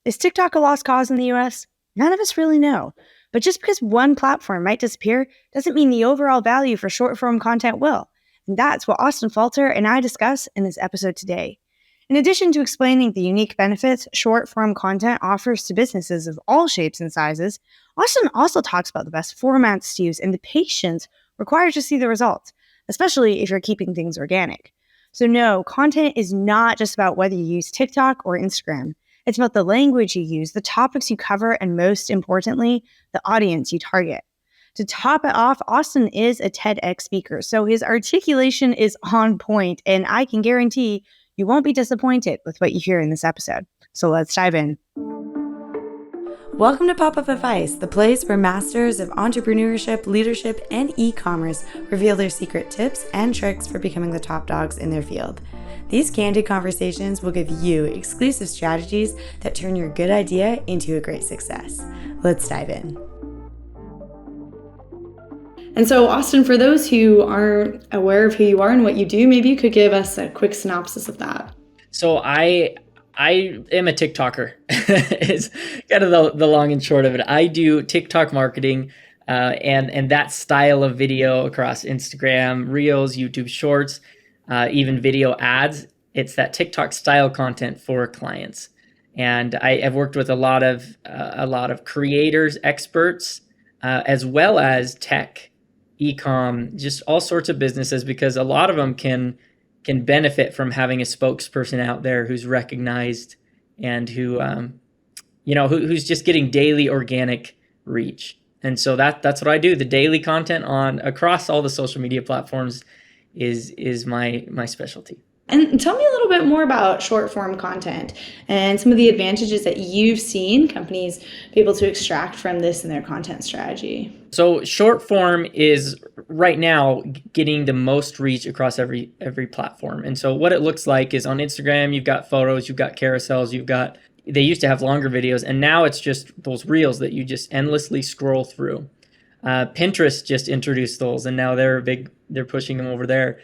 Is TikTok a lost cause in the US? None of us really know. But just because one platform might disappear doesn't mean the overall value for short form content will. And that's what Austin Falter and I discuss in this episode today. In addition to explaining the unique benefits short form content offers to businesses of all shapes and sizes, Austin also talks about the best formats to use and the patience required to see the results, especially if you're keeping things organic. So no, content is not just about whether you use TikTok or Instagram. It's about the language you use, the topics you cover, and most importantly, the audience you target. To top it off, Austin is a TEDx speaker, so his articulation is on point, and I can guarantee you won't be disappointed with what you hear in this episode. So let's dive in. Welcome to Popup Advice, the place where masters of entrepreneurship, leadership, and e-commerce reveal their secret tips and tricks for becoming the top dogs in their field. These candid conversations will give you exclusive strategies that turn your good idea into a great success. Let's dive in. And so, Austin, for those who aren't aware of who you are and what you do, maybe you could give us a quick synopsis of that. So I am a TikToker. It's kind of the long and short of it. I do TikTok marketing and that style of video across Instagram, Reels, YouTube Shorts, even video ads. It's that TikTok style content for clients. And I have worked with a lot of creators, experts, as well as tech, e-com, just all sorts of businesses, because a lot of them can benefit from having a spokesperson out there who's recognized and who's just getting daily organic reach. And so that's what I do. The daily content across all the social media platforms is my specialty. And tell me a little bit more about short form content and some of the advantages that you've seen companies be able to extract from this in their content strategy. So short form is right now getting the most reach across every platform. And so what it looks like is on Instagram, you've got photos, you've got carousels, they used to have longer videos, and now it's just those reels that you just endlessly scroll through. Pinterest just introduced those, and now they're pushing them over there.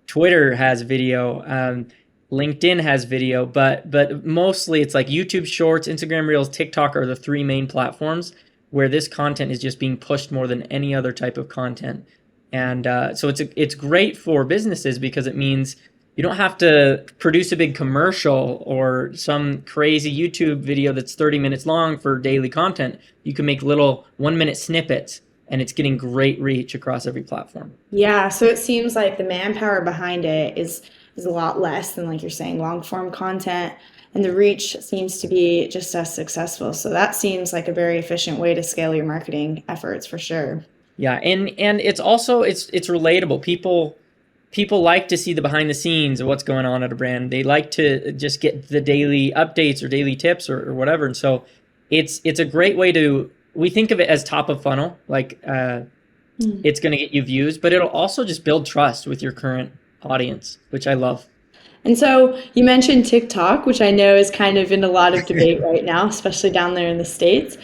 Twitter has video, LinkedIn has video, but mostly it's like YouTube Shorts, Instagram Reels, TikTok are the three main platforms where this content is just being pushed more than any other type of content. And so it's great for businesses because it means you don't have to produce a big commercial or some crazy YouTube video that's 30 minutes long for daily content. You can make little 1-minute snippets, and it's getting great reach across every platform. Yeah, so it seems like the manpower behind it is a lot less than, like you're saying, long form content, and the reach seems to be just as successful. So that seems like a very efficient way to scale your marketing efforts for sure. Yeah, and it's also it's relatable. People like to see the behind the scenes of what's going on at a brand. They like to just get the daily updates or daily tips or whatever. And so it's a great way to. We think of it as top of funnel, like it's going to get you views, but it'll also just build trust with your current audience, which I love. And so you mentioned TikTok, which I know is kind of in a lot of debate right now, especially down there in the States.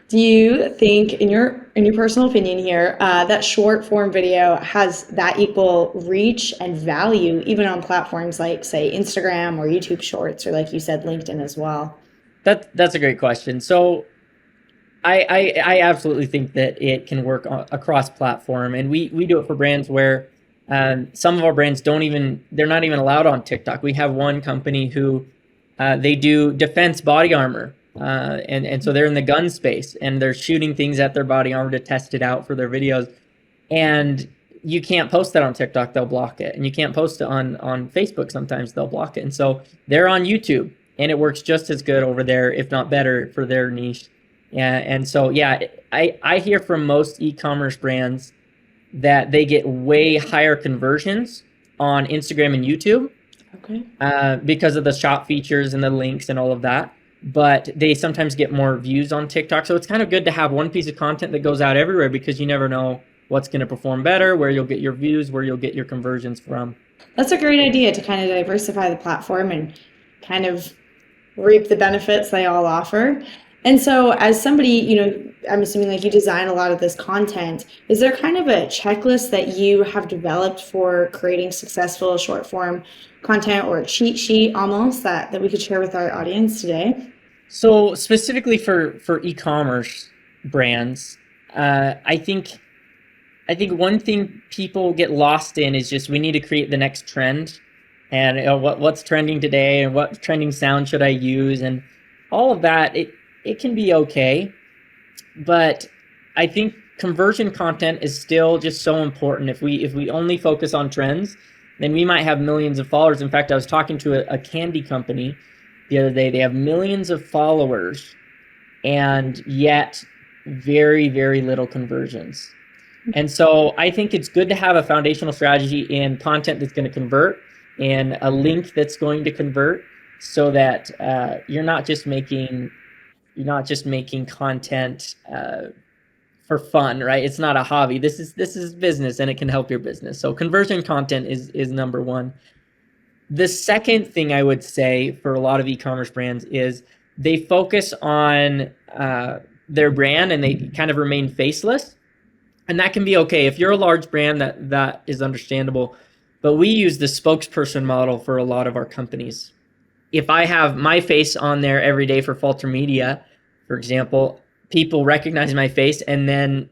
Do you think, in your personal opinion here, that short form video has that equal reach and value, even on platforms like, say, Instagram or YouTube Shorts, or like you said, LinkedIn as well? That's a great question. So I absolutely think that it can work across platform, and we do it for brands where some of our brands they're not even allowed on TikTok. We have one company who they do defense body armor, and so they're in the gun space, and they're shooting things at their body armor to test it out for their videos. And you can't post that on TikTok, they'll block it. And you can't post it on Facebook, sometimes they'll block it. And so they're on YouTube, and it works just as good over there, if not better, for their niche. Yeah, and so, yeah, I hear from most e-commerce brands that they get way higher conversions on Instagram and YouTube, because of the shop features and the links and all of that. But they sometimes get more views on TikTok. So it's kind of good to have one piece of content that goes out everywhere, because you never know what's going to perform better, where you'll get your views, where you'll get your conversions from. That's a great idea to kind of diversify the platform and kind of reap the benefits they all offer. And so as somebody, I'm assuming like you design a lot of this content, is there kind of a checklist that you have developed for creating successful short form content, or a cheat sheet almost that we could share with our audience today? So specifically for e-commerce brands, I think one thing people get lost in is just we need to create the next trend, and what's trending today, and what trending sound should I use, and all of that. It can be okay, but I think conversion content is still just so important. If we only focus on trends, then we might have millions of followers. In fact, I was talking to a candy company the other day. They have millions of followers, and yet very, very little conversions. And so I think it's good to have a foundational strategy in content that's going to convert and a link that's going to convert, so that you're not just making content for fun, right? It's not a hobby. This is business, and it can help your business. So conversion content is number one. The second thing I would say for a lot of e-commerce brands is they focus on their brand, and they kind of remain faceless. And that can be okay. If you're a large brand, that is understandable. But we use the spokesperson model for a lot of our companies. If I have my face on there every day for Falter Media, for example, people recognize my face, and then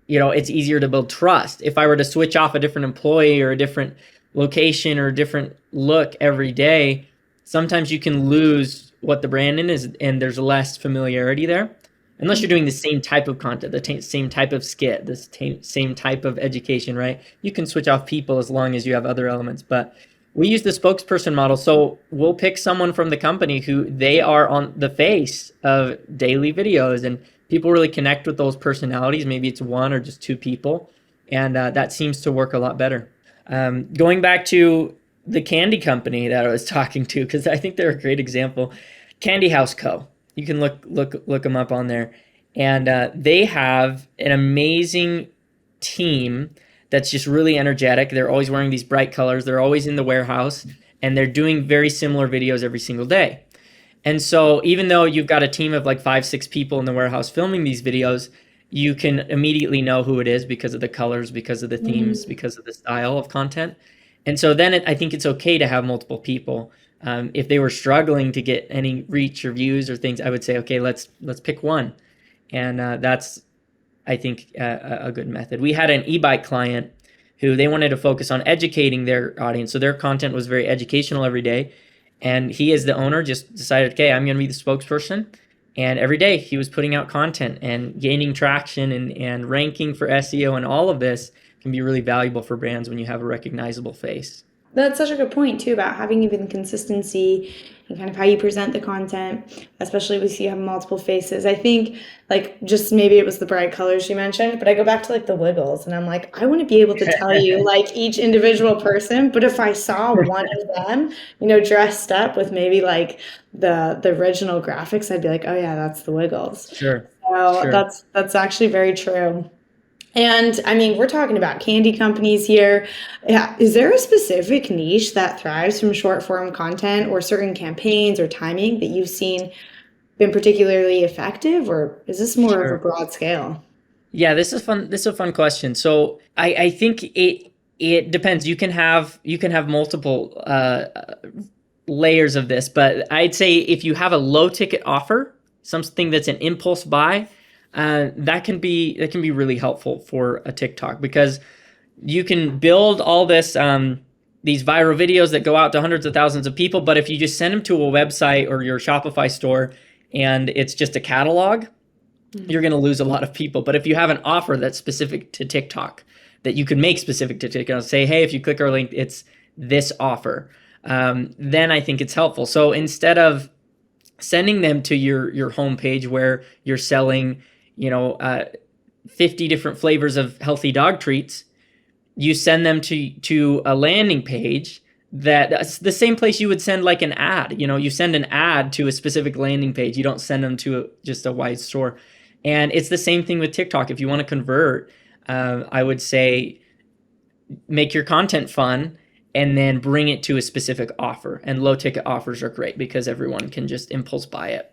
it's easier to build trust. If I were to switch off a different employee or a different location or a different look every day, sometimes you can lose what the branding is, and there's less familiarity there. Unless you're doing the same type of content, the same type of skit, the same type of education, right? You can switch off people as long as you have other elements. But we use the spokesperson model. So we'll pick someone from the company who they are on the face of daily videos, and people really connect with those personalities. Maybe it's one or just two people, and that seems to work a lot better. Going back to the candy company that I was talking to, because I think they're a great example, Candy House Co. You can look them up on there, and they have an amazing team that's just really energetic. They're always wearing these bright colors. They're always in the warehouse, and they're doing very similar videos every single day. And so even though you've got a team of like 5-6 people in the warehouse filming these videos, you can immediately know who it is because of the colors, because of the themes, because of the style of content. And so then I think it's okay to have multiple people. If they were struggling to get any reach or views or things, I would say, okay, let's pick one. And that's, I think, a good method. We had an e-bike client who they wanted to focus on educating their audience. So their content was very educational every day. And he, as the owner, just decided, okay, I'm going to be the spokesperson. And every day he was putting out content and gaining traction and ranking for SEO. And all of this can be really valuable for brands when you have a recognizable face. That's such a good point too about having even consistency and kind of how you present the content, especially if you have multiple faces. I think like just maybe it was the bright colors you mentioned, but I go back to like the Wiggles and I'm like, I wouldn't be able to tell you like each individual person, but if I saw one of them, dressed up with maybe like the original graphics, I'd be like, oh yeah, that's the Wiggles. Sure. So Sure. that's actually very true. And I mean, we're talking about candy companies here. Yeah. Is there a specific niche that thrives from short form content or certain campaigns or timing that you've seen been particularly effective, or is this more of a Sure. broad scale? Yeah, this is fun. This is a fun question. So I think it depends. You can have multiple layers of this, but I'd say if you have a low ticket offer, something that's an impulse buy, that can be really helpful for a TikTok, because you can build all this these viral videos that go out to hundreds of thousands of people. But if you just send them to a website or your Shopify store and it's just a catalog, you're going to lose a lot of people. But if you have an offer that's specific to TikTok, that you can make specific to TikTok, say, hey, if you click our link, it's this offer, then I think it's helpful. So instead of sending them to your homepage where you're selling 50 different flavors of healthy dog treats, you send them to a landing page that's the same place you would send like an ad. You send an ad to a specific landing page. You don't send them to just a wide store. And it's the same thing with TikTok. If you want to convert, I would say make your content fun and then bring it to a specific offer. And low ticket offers are great because everyone can just impulse buy it.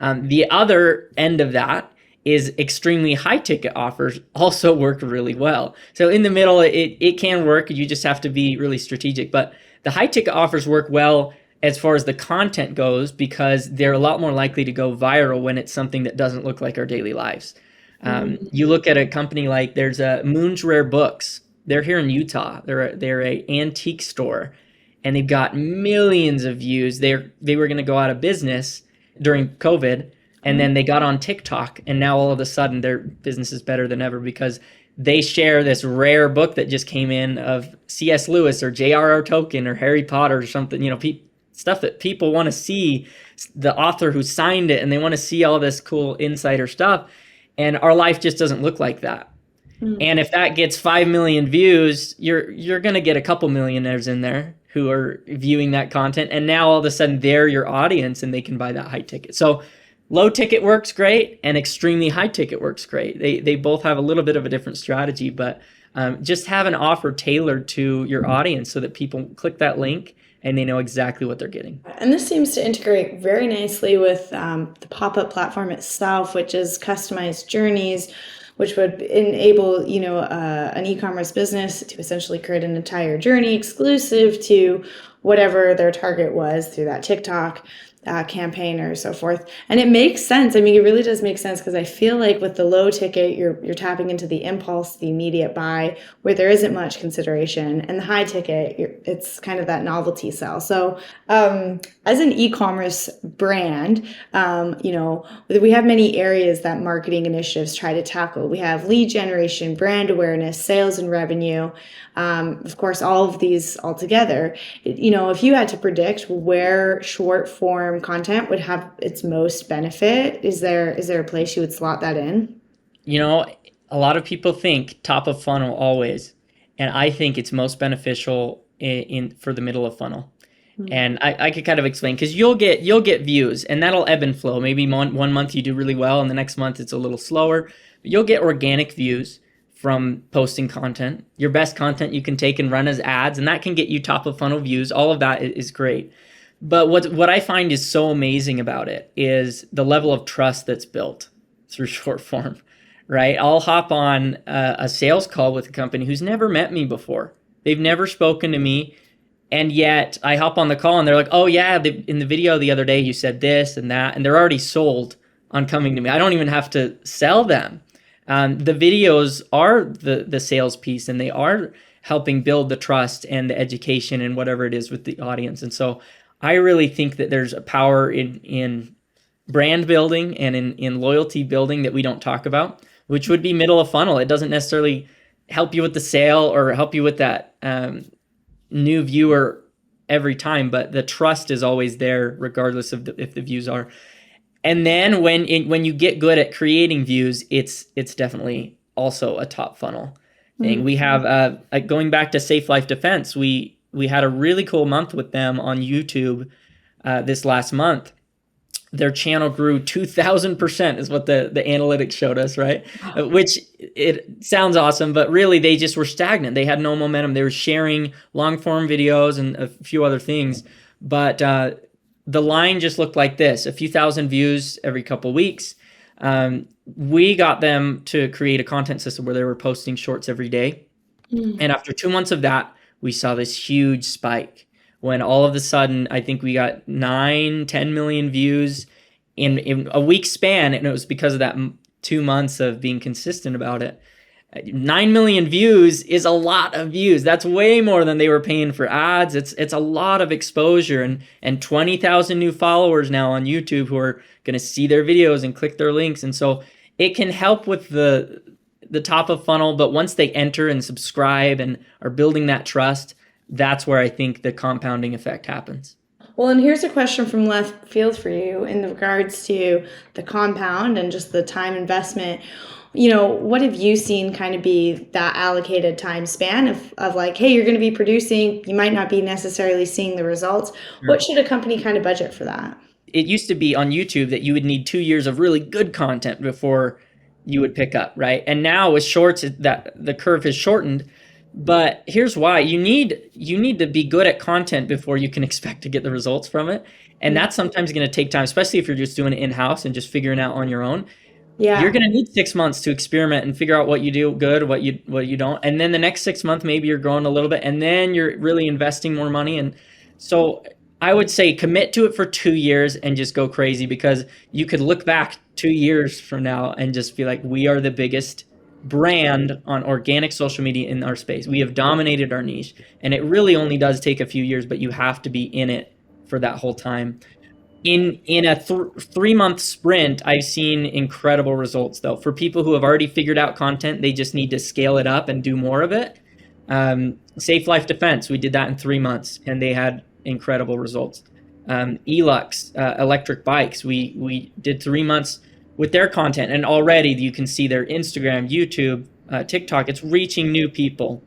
The other end of that is extremely high ticket offers also work really well. So in the middle, it can work. You just have to be really strategic. But the high ticket offers work well as far as the content goes, because they're a lot more likely to go viral when it's something that doesn't look like our daily lives. You look at a company like there's a Moon's Rare Books. They're here in Utah. They're a antique store, and they've got millions of views. They were going to go out of business during COVID, and then they got on TikTok, and now all of a sudden their business is better than ever because they share this rare book that just came in of C.S. Lewis or J.R.R. Tolkien or Harry Potter or something, stuff that people want to see, the author who signed it, and they want to see all this cool insider stuff. And our life just doesn't look like that. And if that gets 5 million views, you're going to get a couple millionaires in there who are viewing that content. And now all of a sudden they're your audience and they can buy that high ticket. So low ticket works great and extremely high ticket works great. They both have a little bit of a different strategy, but just have an offer tailored to your audience so that people click that link and they know exactly what they're getting. And this seems to integrate very nicely with the Popup platform itself, which is customized journeys, which would enable, an e-commerce business to essentially create an entire journey exclusive to whatever their target was through that TikTok campaign or so forth. And it makes sense. I mean, it really does make sense because I feel like with the low ticket, you're tapping into the impulse, the immediate buy, where there isn't much consideration, and the high ticket, it's kind of that novelty sell. So, as an e-commerce brand, we have many areas that marketing initiatives try to tackle. We have lead generation, brand awareness, sales and revenue. Of course, all of these all together. If you had to predict where short form content would have its most benefit, is there a place you would slot that in? A lot of people think top of funnel always, and I think it's most beneficial for the middle of funnel. And I could kind of explain, because you'll get views and that'll ebb and flow. Maybe one month you do really well and the next month it's a little slower, but you'll get organic views from posting content. Your best content you can take and run as ads, and that can get you top of funnel views. All of that is great. But what I find is so amazing about it is the level of trust that's built through short form, right? I'll hop on a sales call with a company who's never met me before. They've never spoken to me. And yet I hop on the call and they're like, oh yeah, in the video the other day you said this and that, and they're already sold on coming to me. I don't even have to sell them. The videos are the sales piece, and they are helping build the trust and the education and whatever it is with the audience. And so I really think that there's a power in brand building and in loyalty building that we don't talk about, which would be middle of funnel. It doesn't necessarily help you with the sale or help you with that new viewer every time, but the trust is always there regardless of if the views are. And then when you get good at creating views, it's definitely also a top funnel thing. We have going back to Safe Life Defense, we had a really cool month with them on YouTube this last month. Their channel grew 2,000% is what the analytics showed us, right? Wow. Which it sounds awesome, but really they just were stagnant. They had no momentum. They were sharing long form videos and a few other things, but the line just looked like this: a few thousand views every couple weeks. We got them to create a content system where they were posting shorts every day. And after 2 months of that, we saw this huge spike when all of a sudden, I think we got 9-10 million views in a week span. And it was because of that 2 months of being consistent about it. 9 million views is a lot of views. That's way more than they were paying for ads. It's a lot of exposure, and 20,000 new followers now on YouTube who are going to see their videos and click their links. And so it can help with the top of funnel, but once they enter and subscribe and are building that trust, that's where I think the compounding effect happens. Well, and here's a question from left field for you in regards to the compound and just the time investment. What have you seen kind of be that allocated time span of like, hey, you're going to be producing, you might not be necessarily seeing the results. Sure. What should a company kind of budget for that? It used to be on YouTube that you would need 2 years of really good content before you would pick up, right? And now with shorts, that the curve has shortened. But here's why: you need to be good at content before you can expect to get the results from it. And that's sometimes going to take time, especially if you're just doing it in-house and just figuring out on your own. Yeah. You're going to need 6 months to experiment and figure out what you do good, what you don't. And then the next 6 months, maybe you're growing a little bit, and then you're really investing more money. And so I would say commit to it for 2 years and just go crazy, because you could look back 2 years from now and just be like, we are the biggest brand on organic social media in our space. We have dominated our niche, and it really only does take a few years, but you have to be in it for that whole time. In a 3 month sprint, I've seen incredible results though. For people who have already figured out content, they just need to scale it up and do more of it. Safe Life Defense, we did that in 3 months, and they had incredible results. Elux, electric bikes, we did 3 months with their content, and already you can see their Instagram, YouTube, TikTok, it's reaching new people.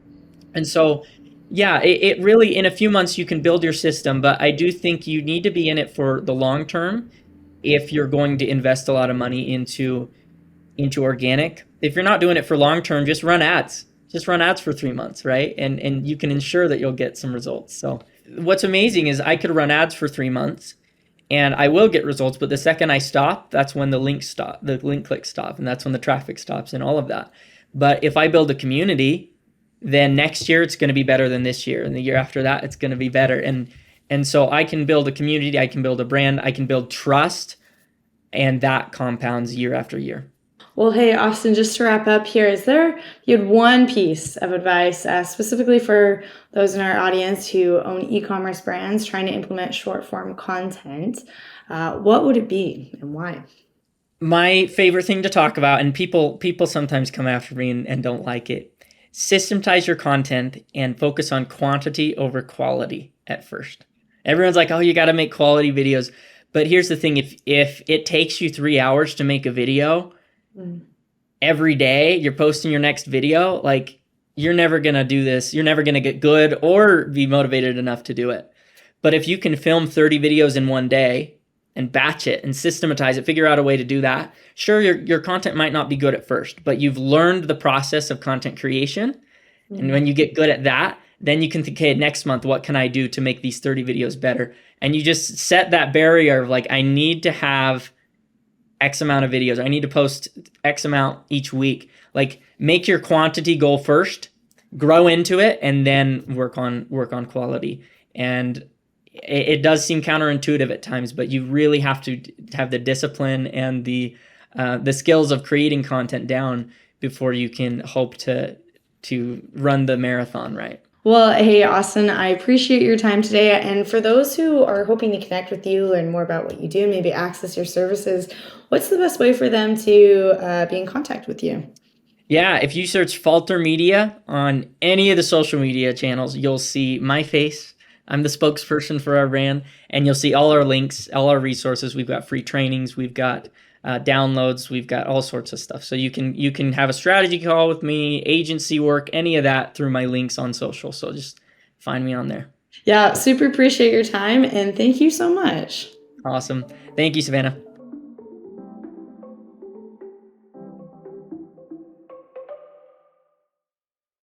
And so, yeah, it really, in a few months, you can build your system, but I do think you need to be in it for the long term if you're going to invest a lot of money into organic. If you're not doing it for long term, just run ads. Just run ads for 3 months, right? And you can ensure that you'll get some results. So what's amazing is I could run ads for 3 months and I will get results, but the second I stop, that's when the link clicks stop, and that's when the traffic stops and all of that. But if I build a community, then next year it's going to be better than this year, and the year after that it's going to be better. And so I can build a community, I can build a brand, I can build trust, and that compounds year after year. Well, hey, Austin, just to wrap up here, you had one piece of advice specifically for those in our audience who own e-commerce brands trying to implement short form content, what would it be and why? My favorite thing to talk about, and people sometimes come after me and don't like it, systematize your content and focus on quantity over quality at first. Everyone's like, oh, you got to make quality videos. But here's the thing, if it takes you 3 hours to make a video, every day you're posting your next video, like, you're never going to do this. You're never going to get good or be motivated enough to do it. But if you can film 30 videos in one day and batch it and systematize it, figure out a way to do that, sure, your content might not be good at first, but you've learned the process of content creation. And when you get good at that, then you can think, okay, next month, what can I do to make these 30 videos better? And you just set that barrier of like, I need to have X amount of videos. I need to post X amount each week. Like, make your quantity goal first, grow into it, and then work on quality. And it does seem counterintuitive at times, but you really have to have the discipline and the skills of creating content down before you can hope to run the marathon right. Well, hey, Austin, I appreciate your time today. And for those who are hoping to connect with you, learn more about what you do, and maybe access your services, what's the best way for them to be in contact with you? Yeah, if you search Falter Media on any of the social media channels, you'll see my face. I'm the spokesperson for our brand, and you'll see all our links, all our resources. We've got free trainings, we've got downloads, we've got all sorts of stuff. So you can have a strategy call with me, agency work, any of that through my links on social. So just find me on there. Yeah, super appreciate your time, and thank you so much. Awesome. Thank you, Savannah.